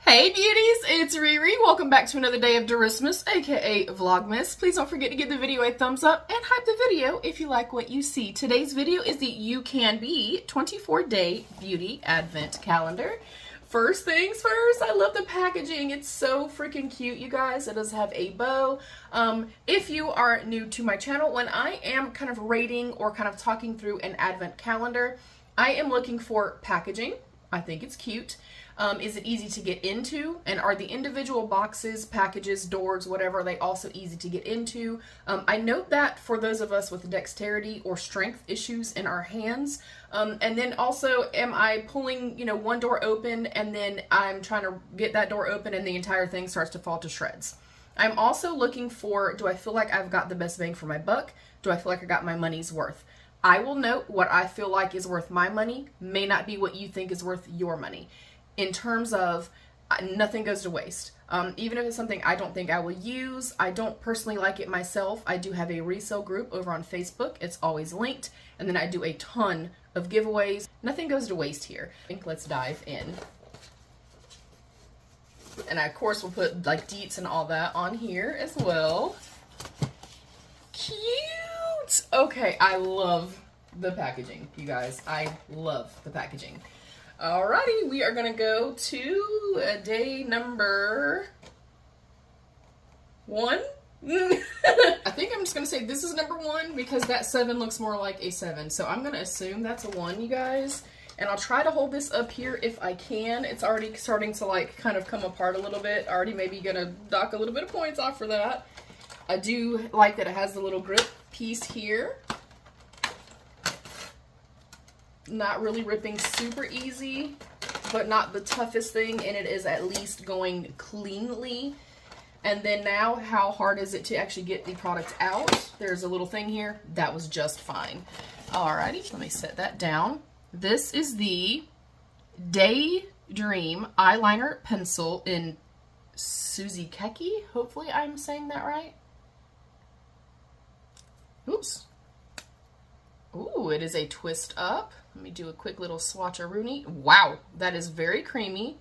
Hey beauties, it's Riri. Welcome back to another day of Derismas, aka Vlogmas. Please don't forget to give the video a thumbs up and hype the video if you like what you see. Today's video is the Ucanbe 24-day beauty advent calendar. First things first, I love the packaging. It's so freaking cute, you guys. It does have a bow. If you are new to my channel, when I am kind of rating or kind of talking through an advent calendar, I am looking for packaging. I think it's cute. Is it easy to get into? And are the individual boxes, packages, doors, whatever, are they also easy to get into? I note that for those of us with dexterity or strength issues in our hands. And then also, am I pulling, one door open and then I'm trying to get that door open and the entire thing starts to fall to shreds? I'm also looking for, do I feel like I've got the best bang for my buck? Do I feel like I got my money's worth? I will note what I feel like is worth my money may not be what you think is worth your money. In terms of nothing goes to waste. Even if it's something I don't think I will use, I don't personally like it myself. I do have a resale group over on Facebook. It's always linked. And then I do a ton of giveaways. Nothing goes to waste here. I think let's dive in. And I, of course, will put like DEETS and all that on here as well. Cute! Okay, I love the packaging, you guys. I love the packaging. Alrighty, we are gonna go to day number 1. I think I'm just gonna say this is number 1 because that 7 looks more like a 7. So I'm gonna assume that's a 1, you guys. And I'll try to hold this up here if I can. It's already starting to like kind of come apart a little bit. Already maybe gonna dock a little bit of points off for that. I do like that it has the little grip piece here. Not really ripping super easy, but not the toughest thing, and it is at least going cleanly. And then now, how hard is it to actually get the product out? There's a little thing here. That was just fine. Alrighty, let me set that down. This is the Daydream Eyeliner Pencil in Suzy Keki. Hopefully I'm saying that right. Oops. Ooh, it is a twist up. Let me do a quick little swatch-a-rooney. Wow, that is very creamy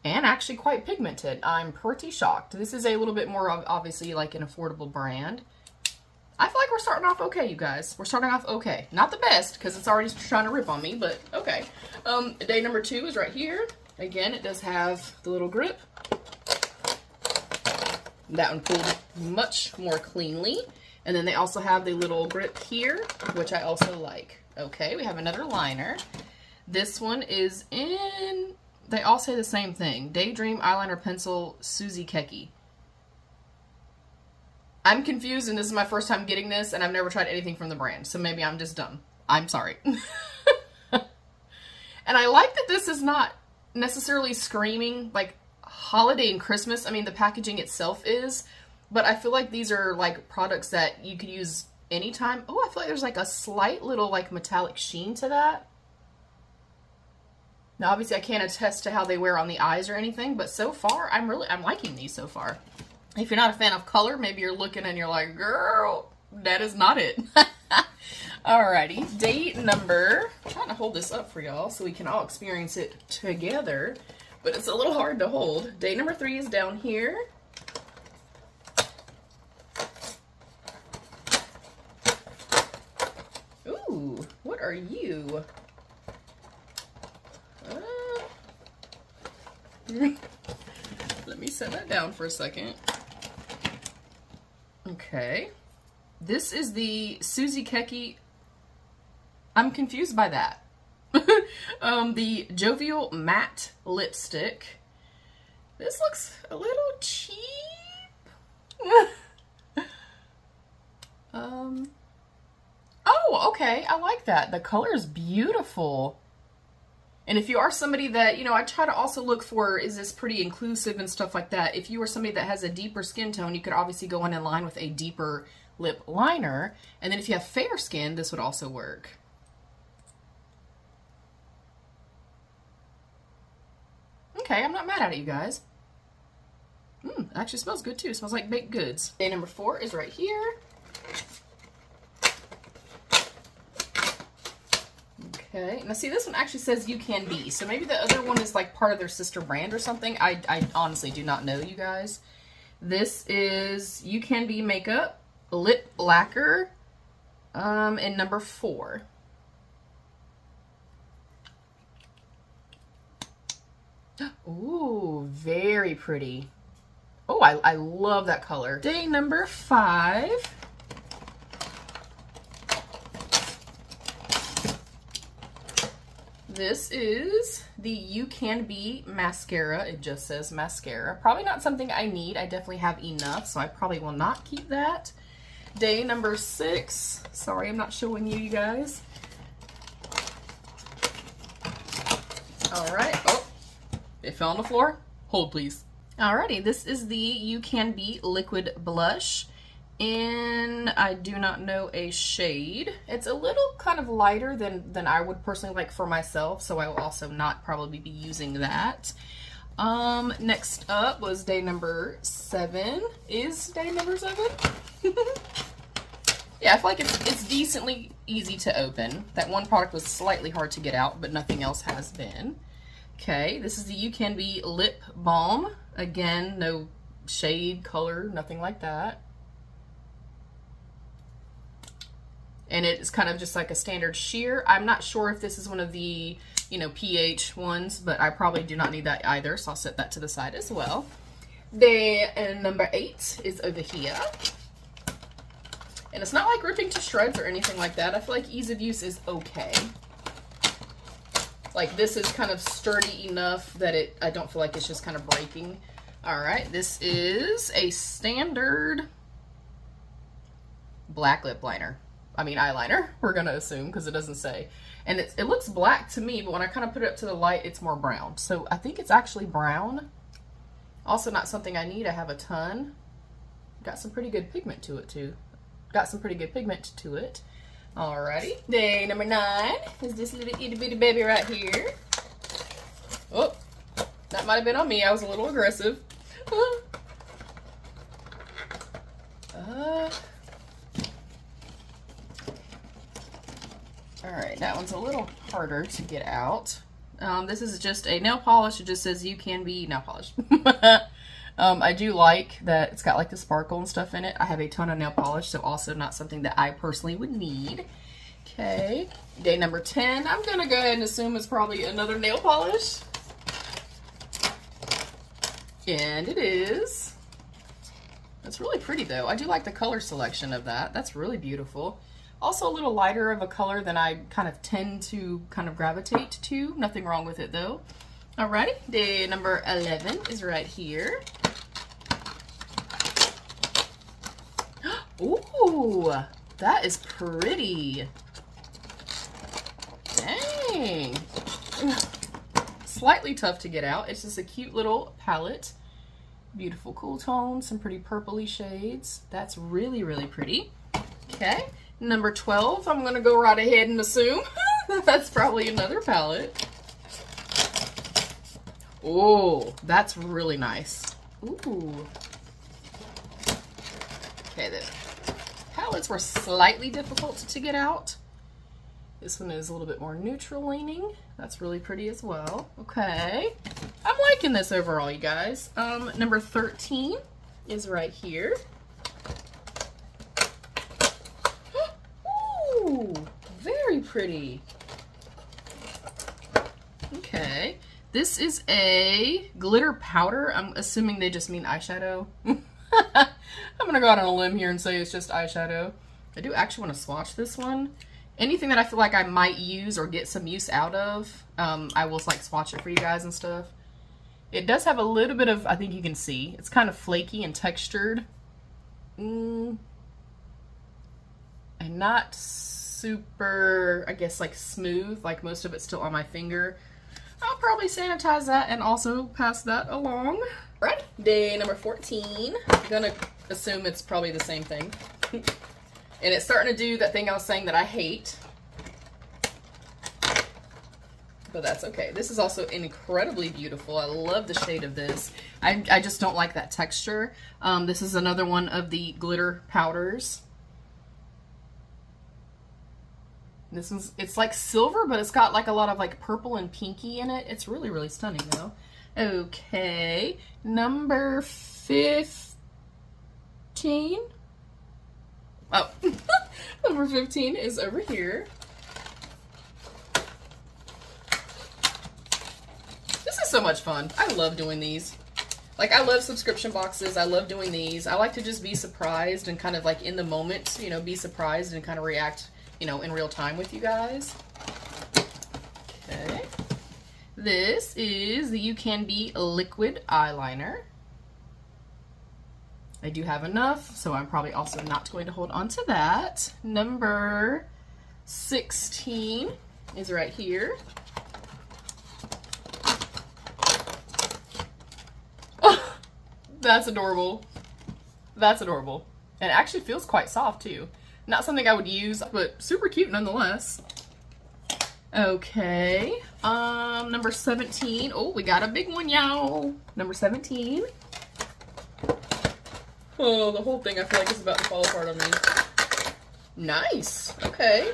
and actually quite pigmented. I'm pretty shocked. This is a little bit more obviously like an affordable brand. I feel like we're starting off okay, you guys. We're starting off okay. Not the best because it's already trying to rip on me, but okay. Day number 2 is right here. Again, it does have the little grip. That one pulled much more cleanly. And then they also have the little grip here, which I also like. Okay, we have another liner. This one is in, they all say the same thing. Daydream Eyeliner Pencil Suzy Keki. I'm confused, and this is my first time getting this, and I've never tried anything from the brand, so maybe I'm just dumb. I'm sorry. And I like that this is not necessarily screaming like holiday and Christmas. I mean, the packaging itself is, but I feel like these are like products that you could use anytime. Oh, I feel like there's like a slight little like metallic sheen to that. Now, obviously I can't attest to how they wear on the eyes or anything, but so far I'm liking these so far. If you're not a fan of color, maybe you're looking and you're like, girl, that is not it. Alrighty, day number, I'm trying to hold this up for y'all so we can all experience it together, but it's a little hard to hold. Day number 3 is down here. Ooh, what are you? Let me set that down for a second. Okay. This is the Suzy Keki. I'm confused by that. The Jovial Matte Lipstick. This looks a little cheap. Oh, okay. I like that. The color is beautiful. And if you are somebody that, I try to also look for, is this pretty inclusive and stuff like that. If you are somebody that has a deeper skin tone, you could obviously go in line with a deeper lip liner. And then if you have fair skin, this would also work. Okay, I'm not mad at it, you guys. It actually smells good too. It smells like baked goods. Day number 4 is right here. Okay, now see, this one actually says Ucanbe, so maybe the other one is like part of their sister brand or something. I honestly do not know, you guys. This is Ucanbe Makeup Lip Lacquer in number 4. Ooh, very pretty. Oh, I love that color. Day number 5. This is the Ucanbe mascara. It just says mascara. Probably not something I need. I definitely have enough, so I probably will not keep that. Day number 6. Sorry, I'm not showing you guys. All right. Oh, it fell on the floor. Hold, please. Alrighty, this is the Ucanbe Liquid Blush. And I do not know a shade. It's a little kind of lighter than I would personally like for myself, so I will also not probably be using that. Next up was day number 7. Is day number 7? Yeah, I feel like it's decently easy to open. That one product was slightly hard to get out, but nothing else has been. Okay, this is the Ucanbe Lip Balm. Again, no shade, color, nothing like that. And it's kind of just like a standard sheer. I'm not sure if this is one of the, you know, pH ones, but I probably do not need that either, so I'll set that to the side as well. Then number 8 is over here. And it's not like ripping to shreds or anything like that. I feel like ease of use is okay. Like, this is kind of sturdy enough that I don't feel like it's just kind of breaking. All right, this is a standard black lip liner. I mean eyeliner, we're gonna assume, because it doesn't say. And it looks black to me, but when I kind of put it up to the light, it's more brown. So I think it's actually brown. Also not something I need. I have a ton. Got some pretty good pigment to it too. Alrighty. Day number 9 is this little itty bitty baby right here. Oh, that might have been on me. I was a little aggressive. Alright, that one's a little harder to get out. This is just a nail polish. It just says Ucanbe nail polish. I do like that it's got like the sparkle and stuff in it. I have a ton of nail polish, so also not something that I personally would need. Okay, day number 10. I'm gonna go ahead and assume it's probably another nail polish. And it is. That's really pretty though. I do like the color selection of that. That's really beautiful. Also a little lighter of a color than I kind of tend to kind of gravitate to. Nothing wrong with it though. Alrighty, day number 11 is right here. Ooh, that is pretty. Dang. Slightly tough to get out. It's just a cute little palette. Beautiful cool tones, some pretty purpley shades. That's really, really pretty. Okay, number 12, I'm gonna go right ahead and assume that's probably another palette. Oh, that's really nice. Ooh. Okay, the palettes were slightly difficult to get out. This one is a little bit more neutral leaning. That's really pretty as well. Okay, I'm liking this overall, you guys. Number 13 is right here. Ooh, very pretty. Okay, this is a glitter powder. I'm assuming they just mean eyeshadow. I'm gonna go out on a limb here and say it's just eyeshadow. I do actually want to swatch this one. Anything that I feel like I might use or get some use out of, I will like swatch it for you guys and stuff. It does have a little bit of, I think you can see, it's kind of flaky and textured. And not super, I guess, like smooth, like most of it's still on my finger. I'll probably sanitize that and also pass that along. Right, day number 14. I'm gonna assume it's probably the same thing. And it's starting to do that thing I was saying that I hate. But that's okay. This is also incredibly beautiful. I love the shade of this. I just don't like that texture. This is another one of the glitter powders. This one's, it's like silver, but it's got like a lot of like purple and pinky in it. It's really, really stunning though. Okay, number 15. Oh, number 15 is over here. This is so much fun. I love doing these. Like, I love subscription boxes. I love doing these. I like to just be surprised and kind of like in the moment, you know, be surprised and kind of react, you know, in real time with you guys. Okay. This is the Ucanbe liquid eyeliner. I do have enough, so I'm probably also not going to hold on to that. Number 16 is right here. Oh, that's adorable. That's adorable. And it actually feels quite soft too. Not something I would use, but super cute nonetheless. Okay, number 17. Oh, we got a big one, y'all. Number 17. Oh, the whole thing I feel like is about to fall apart on me. Nice. Okay.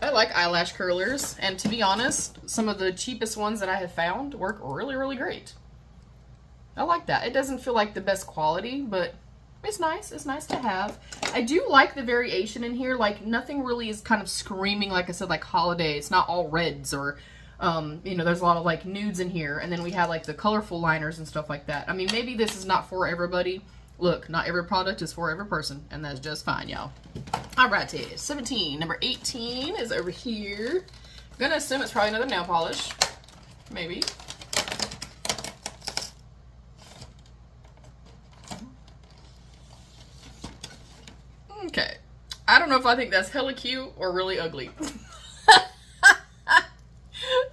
I like eyelash curlers, and to be honest, some of the cheapest ones that I have found work really, really great. I like that. It doesn't feel like the best quality, but it's nice. It's nice to have. I do like the variation in here. Like, nothing really is kind of screaming, like I said, like holiday. It's not all reds or, you know, there's a lot of like nudes in here. And then we have like the colorful liners and stuff like that. I mean, maybe this is not for everybody. Look, not every product is for every person, and that's just fine, y'all. All right, 17. Number 18 is over here. I'm gonna assume it's probably another nail polish. Maybe. Okay. I don't know if I think that's hella cute or really ugly.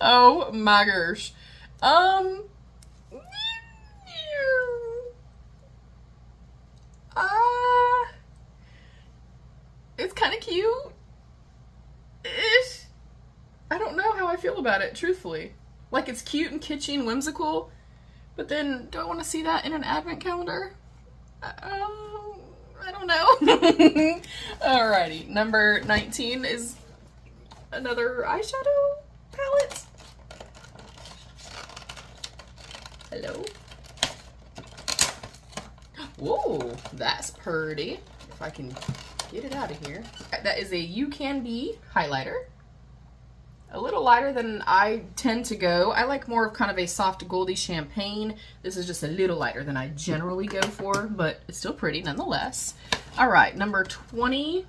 Oh my gosh. It's kind of cute. Ish. I don't know how I feel about it, truthfully. Like, it's cute and kitschy and whimsical, but then do I want to see that in an advent calendar? I don't know. Alrighty, number 19 is another eyeshadow palette. Hello. Whoa, that's pretty. If I can get it out of here. That is a Ucanbe highlighter. A little lighter than I tend to go. I like more of kind of a soft goldy champagne. This is just a little lighter than I generally go for, but it's still pretty nonetheless. All right, number 20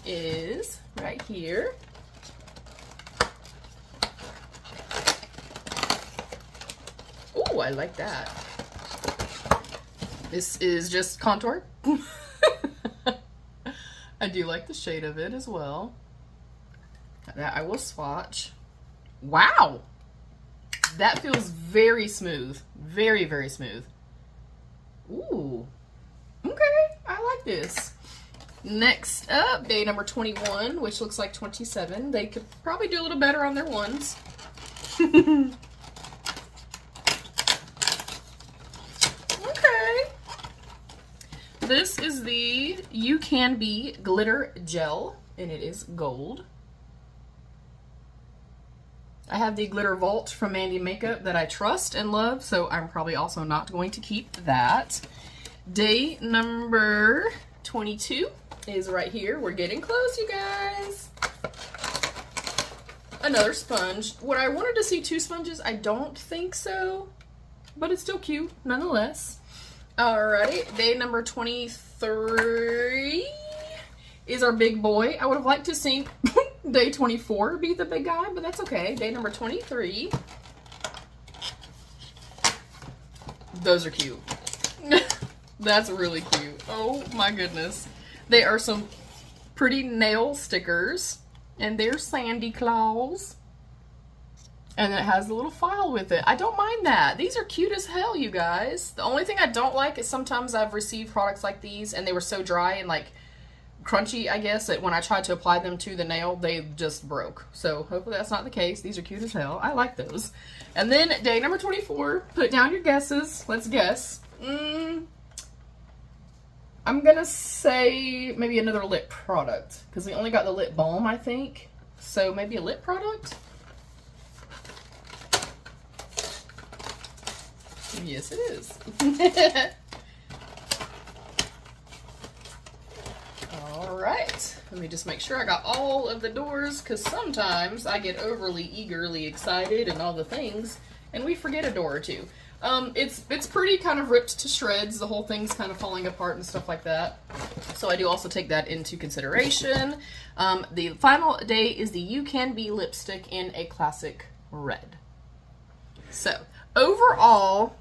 is right here. Oh, I like that. This is just contour. I do like the shade of it as well. That I will swatch. Wow! That feels very smooth. Very, very smooth. Ooh. Okay, I like this. Next up, day number 21, which looks like 27. They could probably do a little better on their ones. Okay. This is the Ucanbe Glitter Gel, and it is gold. I have the Glitter Vault from MVNDI Makeup that I trust and love, so I'm probably also not going to keep that. Day number 22 is right here. We're getting close, you guys. Another sponge. Would I wanted to see two sponges? I don't think so, but it's still cute nonetheless. Alrighty, day number 23 is our big boy. I would have liked to see day 24 be the big guy, but that's okay. Day number 23. Those are cute. That's really cute. Oh my goodness. They are some pretty nail stickers, and they're Sandy Claws. And it has a little file with it. I don't mind that. These are cute as hell, you guys. The only thing I don't like is sometimes I've received products like these and they were so dry and like crunchy, I guess, that when I tried to apply them to the nail, they just broke. So hopefully that's not the case. These are cute as hell. I like those. And then day number 24, put down your guesses. Let's guess. I'm I'm gonna say maybe another lip product because we only got the lip balm, I think. So maybe a lip product? Yes, it is. All right. Let me just make sure I got all of the doors because sometimes I get overly eagerly excited and all the things and we forget a door or two. It's pretty kind of ripped to shreds. The whole thing's kind of falling apart and stuff like that. So I do also take that into consideration. The final day is the Ucanbe lipstick in a classic red. So overall,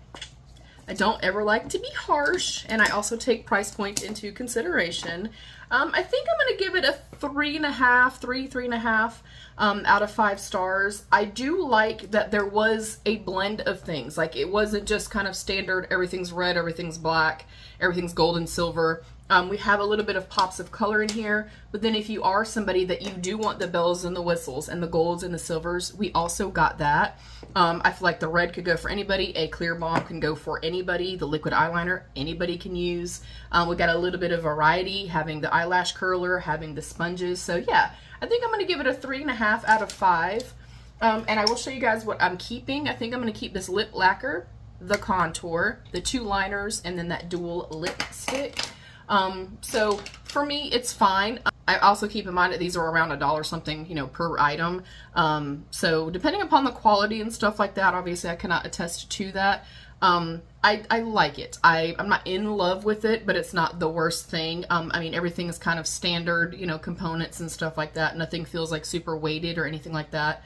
I don't ever like to be harsh, and I also take price point into consideration. I think I'm going to give it a 3.5 out of 5 stars. I do like that there was a blend of things. Like, it wasn't just kind of standard, everything's red, everything's black, everything's gold and silver. We have a little bit of pops of color in here, but then if you are somebody that you do want the bells and the whistles and the golds and the silvers, we also got that. I feel like the red could go for anybody. A clear balm can go for anybody. The liquid eyeliner, anybody can use. We got a little bit of variety, having the eyelash curler, having the sponges. So yeah, I think I'm going to give it a 3.5 out of 5. And I will show you guys what I'm keeping. I think I'm going to keep this lip lacquer, the contour, the 2 liners, and then that dual lipstick. So for me, it's fine. I also keep in mind that these are around $1 something, you know, per item. So depending upon the quality and stuff like that, obviously I cannot attest to that. I like it. I'm not in love with it, but it's not the worst thing. I mean, everything is kind of standard, you know, components and stuff like that. Nothing feels like super weighted or anything like that.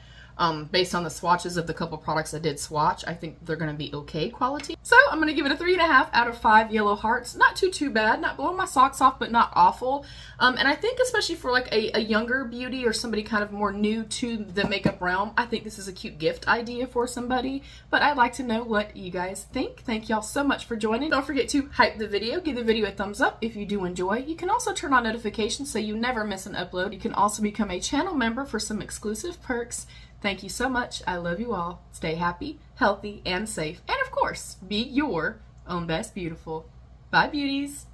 Based on the swatches of the couple products I did swatch, I think they're going to be okay quality. So I'm going to give it a 3.5 out of 5 yellow hearts. Not too bad. Not blowing my socks off, but not awful. And I think especially for like a younger beauty or somebody kind of more new to the makeup realm, I think this is a cute gift idea for somebody. But I'd like to know what you guys think. Thank y'all so much for joining. Don't forget to hype the video. Give the video a thumbs up if you do enjoy. You can also turn on notifications so you never miss an upload. You can also become a channel member for some exclusive perks. Thank you so much. I love you all. Stay happy, healthy, and safe. And of course, be your own best beautiful. Bye, beauties.